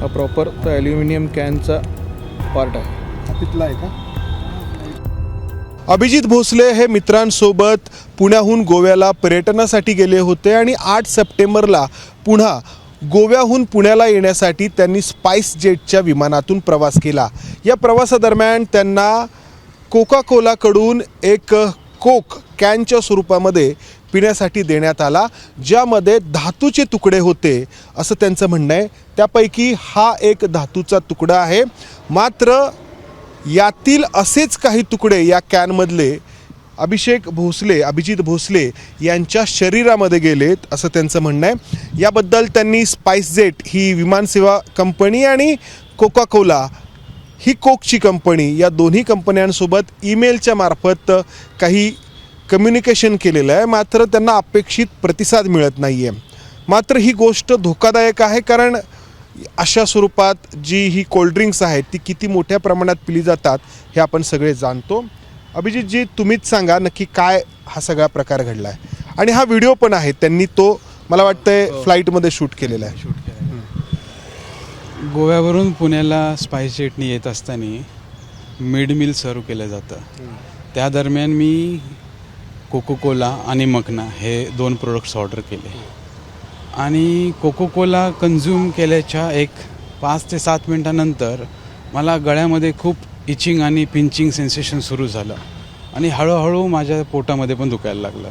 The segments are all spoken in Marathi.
हा प्रॉपर तो ॲल्युमिनियम कॅनचा पार्ट आहे. हा पितला आहे का? अभिजित भोसले हे मित्रांसोबत पुण्याहून गोव्याला पर्यटनासाठी गेले होते आणि 8 सप्टेंबरला पुन्हा गोव्याहून पुण्याला येण्यासाठी त्यांनी स्पाइस जेटच्या विमानातून प्रवास केला. या प्रवासादरम्यान त्यांना कोका कोलाकडून एक कोक कॅनच्या स्वरूपामध्ये पिण्यासाठी देण्यात आला, ज्यामध्ये धातूचे तुकडे होते असं त्यांचं म्हणणं आहे. त्यापैकी हा एक धातूचा तुकडा आहे. मात्र यातील असेच काही तुकडे या कॅनमधले अभिजित भोसले यांच्या शरीरामध्ये गेलेत असं त्यांचं म्हणणं आहे. याबद्दल त्यांनी स्पाइस जेट ही विमानसेवा कंपनी आणि कोका कोला ही कोकची कंपनी या दोन्ही कंपन्यांसोबत ईमेलच्या मार्फत काही कम्युनिकेशन केलेलं आहे. मात्र त्यांना अपेक्षित प्रतिसाद मिळत नाही आहे. मात्र ही गोष्ट धोकादायक आहे, कारण अशा स्वरूपात जी ही कोल्ड्रिंक्स आहेत ती किती मोठ्या प्रमाणात पिली जातात हे आपण सगळे जाणतो. अभिजितजी, तुम्हीच सांगा नक्की काय हा सगळा प्रकार घडला आहे. आणि हा व्हिडिओ पण आहे, त्यांनी तो मला वाटतंय फ्लाईटमध्ये शूट केलेला आहे. गोव्यावरून पुण्याला स्पाइस जेटनी येत असताना मिड मील सर्व केलं जातं. त्या दरम्यान मी कोको कोला आणि मकना हे 2 प्रोडक्ट्स ऑर्डर केले आणि कोको कोला कन्झ्युम केल्याच्या एक 5 ते 7 मिनटानंतर मला गळ्यामध्ये खूप इचिंग आणि पिंचिंग सेन्सेशन सुरू झालं आणि हळूहळू माझ्या पोटामध्ये पण दुखायला लागलं.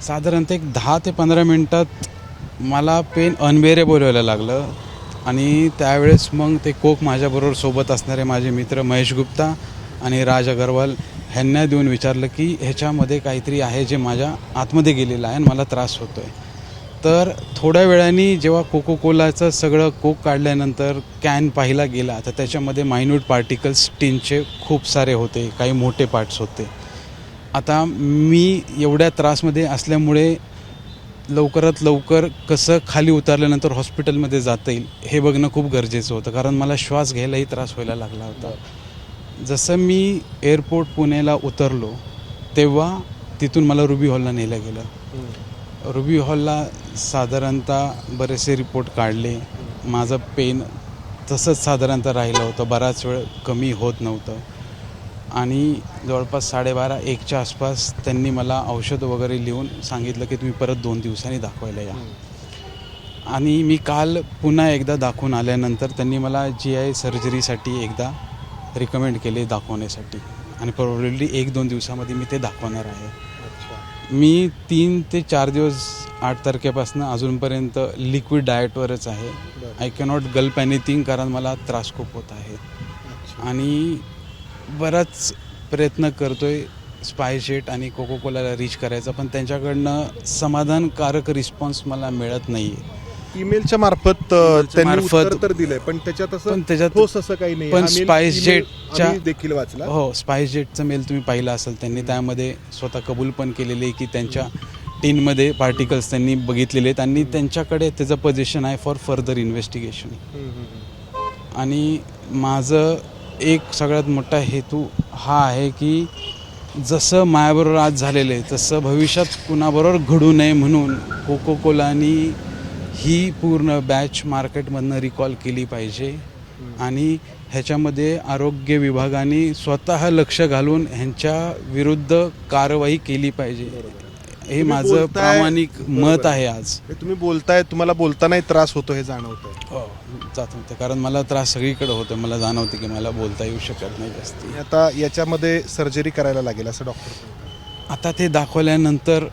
साधारणतः एक 10 ते 15 मिनटात मला पेन अनबेरेबल व्हायला लागलं आणि त्यावेळेस मग ते कोक माझ्याबरोबर सोबत असणारे माझे मित्र महेश गुप्ता आणि राज अगरवाल ह्यांना देऊन विचारलं की ह्याच्यामध्ये काहीतरी आहे जे माझ्या आतमध्ये गेलेलं आहे आणि मला त्रास होतो आहे. तर थोड्या वेळाने जेव्हा कोको कोलाचं सगळं कोक काढल्यानंतर कॅन पाहिला गेला तर त्याच्यामध्ये मायन्यूट पार्टिकल्स टिनचे खूप सारे होते, काही मोठे पार्ट्स होते. आता मी एवढ्या त्रासमध्ये असल्यामुळे लवकरात लवकर कसं खाली उतरल्यानंतर हॉस्पिटलमध्ये जाता येईल हे बघणं खूप गरजेचं होतं, कारण मला श्वास घ्यायलाही त्रास व्हायला लागला होता. जसं मी एअरपोर्ट पुण्याला उतरलो तेव्हा तिथून मला रुबी हॉलला नेलं गेलं. रुबी हॉलला साधारणतः बरेचसे रिपोर्ट काढले. माझं पेन तसंच साधारणतः राहिलं होतं, बराच वेळ कमी होत नव्हतं आणि जवळपास 12:30-1च्या आसपास त्यांनी मला औषध वगैरे लिहून सांगितलं की तुम्ही परत 2 दिवसांनी दाखवायला या. आणि मी काल पुन्हा एकदा दाखवून आल्यानंतर त्यांनी मला GI सर्जरीसाठी एकदा रिकमेंड केले दाखवण्यासाठी आणि प्रोबेबली 1-2 दिवसामध्ये मी ते दाखवणार आहे. मी 3 ते 4 दिवस 8 तारखेपासून अजूनपर्यंत लिक्विड डाएटवरच आहे. आय कॅनॉट गल्प एनिथिंग, कारण मला त्रास खूप होत आहे आणि बराच प्रयत्न करतोय स्पाइस जेट आणि कोको कोलाला रीच करायचा, पण त्यांच्याकडनं समाधानकारक रिस्पॉन्स मला मिळत नाही आहे. ईमेलच्या मार्फत त्यांनी उत्तर तर दिलंय, पण त्याच्यात असं काही नाही. पण स्पाइस जेटच्या देखील वाचला. हो, स्पाइस जेटचा मेल तुम्ही पाहिला असेल. त्यांनी त्यामध्ये स्वतः कबूल पण केलेले की त्यांच्या टीनमध्ये पार्टिकल्स त्यांनी बघितलेले आहेत आणि त्यांच्याकडे त्याचं पोझिशन आहे फॉर फर्दर इन्व्हेस्टिगेशन. आणि माझं एक सगळ्यात मोठा हेतू हा आहे की जसं माझ्याबरोबर आज झालेलं आहे तसं भविष्यात कुणाबरोबर घडू नये म्हणून कोको कोलानी ही पूर्ण बॅच मार्केटमधनं रिकॉल केली पाहिजे आणि ह्याच्यामध्ये आरोग्य विभागाने स्वतः लक्ष घालून ह्यांच्या विरुद्ध कारवाई केली पाहिजे. हे माझं प्रामाणिक मत आहे. आज तुम्ही बोलताय, तुम्हाला बोलतानाही त्रास होतो हे जाणवतंय? हो, जाणवतं, कारण मला त्रास सगळीकडे होतो. मला जाणवते की मला बोलता येऊ शकत नाही जास्ती. आता याच्यामध्ये सर्जरी करायला लागेल असं डॉक्टर आता ते दाखवल्यानंतर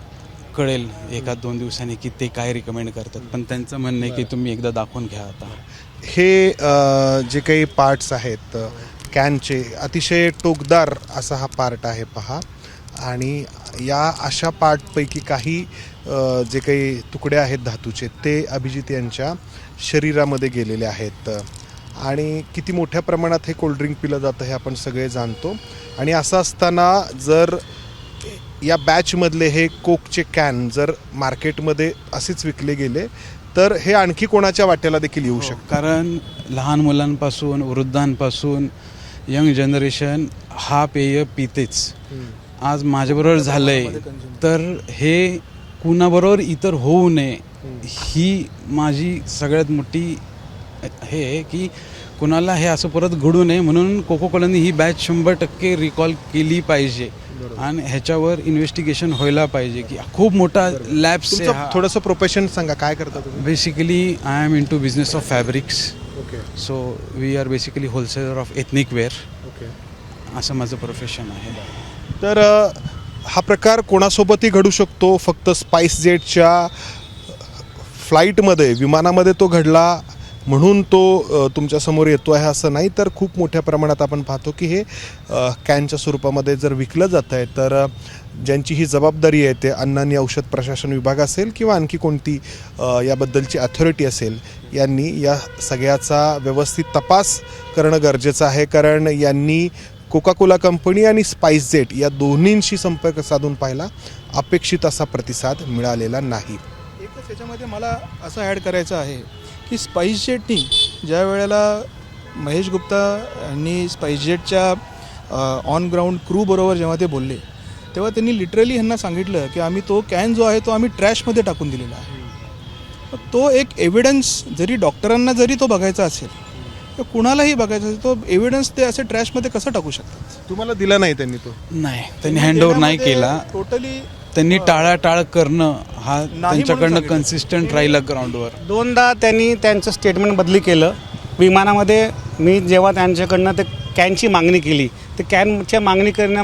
कळेल 1-2 दिवसांनी की ते काय रिकमेंड करतात, पण त्यांचं म्हणणं आहे की तुम्ही एकदा दाखवून घ्या. आता हे जे काही पार्ट्स आहेत कॅनचे, अतिशय टोकदार असा हा पार्ट आहे पहा. आणि या अशा पार्टपैकी काही जे काही तुकडे आहेत धातूचे ते अभिजित यांच्या शरीरामध्ये गेलेले आहेत. आणि किती मोठ्या प्रमाणात हे कोल्ड्रिंक पिलं जातं हे आपण सगळे जाणतो. आणि असं असताना जर या बॅचमधले हे कोकचे कॅन जर मार्केटमध्ये असेच विकले गेले तर हे आणखी कोणाच्या वाट्याला देखील येऊ शकतं. कारण लहान मुलांपासून वृद्धांपासून यंग जनरेशन हा पेय पितेच. आज माझ्याबरोबर झालंय तर हे कुणाबरोबर इतर होऊ नये ही माझी सगळ्यात मोठी हे आहे की कुणाला हे असं परत घडू नये, म्हणून कोको कोलाने ही बॅच 100% रिकॉल केली पाहिजे आणि ह्याच्यावर इन्व्हेस्टिगेशन व्हायला पाहिजे की खूप मोठा लॅब्स तुमचं थोडंसं प्रोफेशन सांगा, काय करता तुम्ही? Basically I am into business of fabrics. Okay so we are basically wholesaler of ethnic wear, okay. असं माझं प्रोफेशन आहे. तर हा प्रकार कोणासोबतही घडू शकतो. फक्त स्पाइस जेटच्या फ्लाईटमध्ये, विमानामध्ये तो घडला म्हणून तो तुमच्यासमोर येतो आहे असं नाही, तर खूप मोठ्या प्रमाणात आपण पाहतो की हे कॅनच्या स्वरूपामध्ये जर विकलं जात आहे, तर ज्यांची ही जबाबदारी आहे ते अन्न आणि औषध प्रशासन विभाग असेल किंवा आणखी कोणती याबद्दलची अथॉरिटी असेल, यांनी या सगळ्याचा व्यवस्थित तपास करणं गरजेचं आहे. कारण यांनी कोका कोला कंपनी आणि स्पाइस जेट या दोन्हींशी संपर्क साधून पाहिला, अपेक्षित असा प्रतिसाद मिळालेला नाही. एकच याच्यामध्ये मला असं ॲड करायचं आहे की स्पाइस जेटनी ज्या वेळेला महेश गुप्ता यांनी स्पाइस जेटच्या ऑन ग्राउंड क्रू बरोबर जेव्हा ते बोलले, तेव्हा त्यांनी लिटरली ह्यांना सांगितलं की आम्ही तो कॅन जो आहे तो आम्ही ट्रॅशमध्ये टाकून दिलेला आहे. तो एक एव्हिडन्स, जरी डॉक्टरांना जरी तो बघायचा असेल तर कुणालाही बघायचं असेल, तो एव्हिडन्स ते असे ट्रॅशमध्ये कसं टाकू शकतात? तुम्हाला दिला नाही त्यांनी तो? नाही, त्यांनी हँडओव्हर नाही केला. टोटली त्यांनी टाळाटाळ करणं हा म्हणून त्यांच्याकडनं सांगितलं. कन्सिस्टंट राहिला ग्राउंडवर. दोनदा त्यांनी त्यांचं स्टेटमेंट बदली केलं. विमानामध्ये मी जेव्हा त्यांच्याकडनं ते कॅनची मागणी केली, ते कॅनच्या मागणी करण्या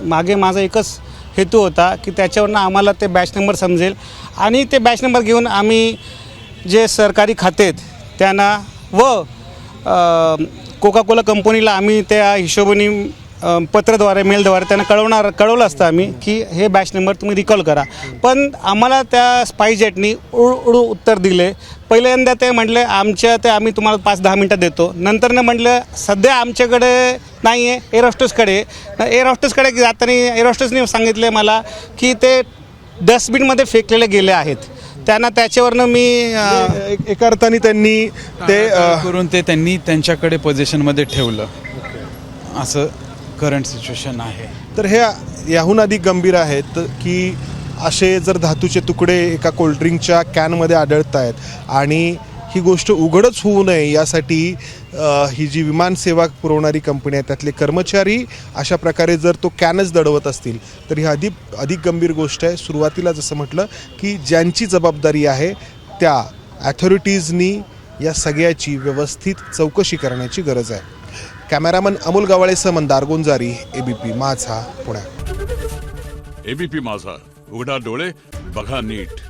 मागे माझा एकच हेतू होता की त्याच्यावरनं आम्हाला ते बॅच नंबर समजेल आणि ते बॅच नंबर घेऊन आम्ही जे सरकारी खाते आहेत त्यांना व कोका कोला कंपनीला आम्ही त्या हिशोबाने पत्रद्वारे, मेलद्वारे त्यांना कळवलं असतं आम्ही की हे बॅच नंबर तुम्ही रिकॉल करा. पण आम्हाला त्या स्पाइस जेटनी उडू उत्तर दिले. पहिल्यांदा ते म्हटले आम्ही तुम्हाला 5-10 मिनटं देतो. नंतरनं म्हटलं सध्या आमच्याकडे नाही आहे, एअर होस्टेसकडे. एअर होस्टेसकडे जाताना एअर होस्टेसने सांगितले मला की ते डस्टबिनमध्ये फेकलेले गेले आहेत. त्यांना त्याच्यावरनं मी एका अर्थाने त्यांनी ते करून ते त्यांनी त्यांच्याकडे पोझिशनमध्ये ठेवलं, असं करंट सिच्युएशन आहे. तर हे याहून अधिक गंभीर आहेत की असे जर धातूचे तुकडे एका कोल्ड्रिंकच्या कॅनमध्ये आढळत आहेत आणि ही गोष्ट उघडच होऊ नये यासाठी ही जी विमानसेवा पुरवणारी कंपनी आहे त्यातले कर्मचारी अशा प्रकारे जर तो कॅनच दडवत असतील तर ही अधिक गंभीर गोष्ट आहे. सुरुवातीला जसं म्हटलं की ज्यांची जबाबदारी आहे त्या ॲथॉरिटीजनी या सगळ्याची व्यवस्थित चौकशी करण्याची गरज आहे. कॅमेरामन अमोल गवाळेसह मंदार गोंजारी, ABP माझा, पुणे. ABP माझा, उघडा डोळे बघा नीट.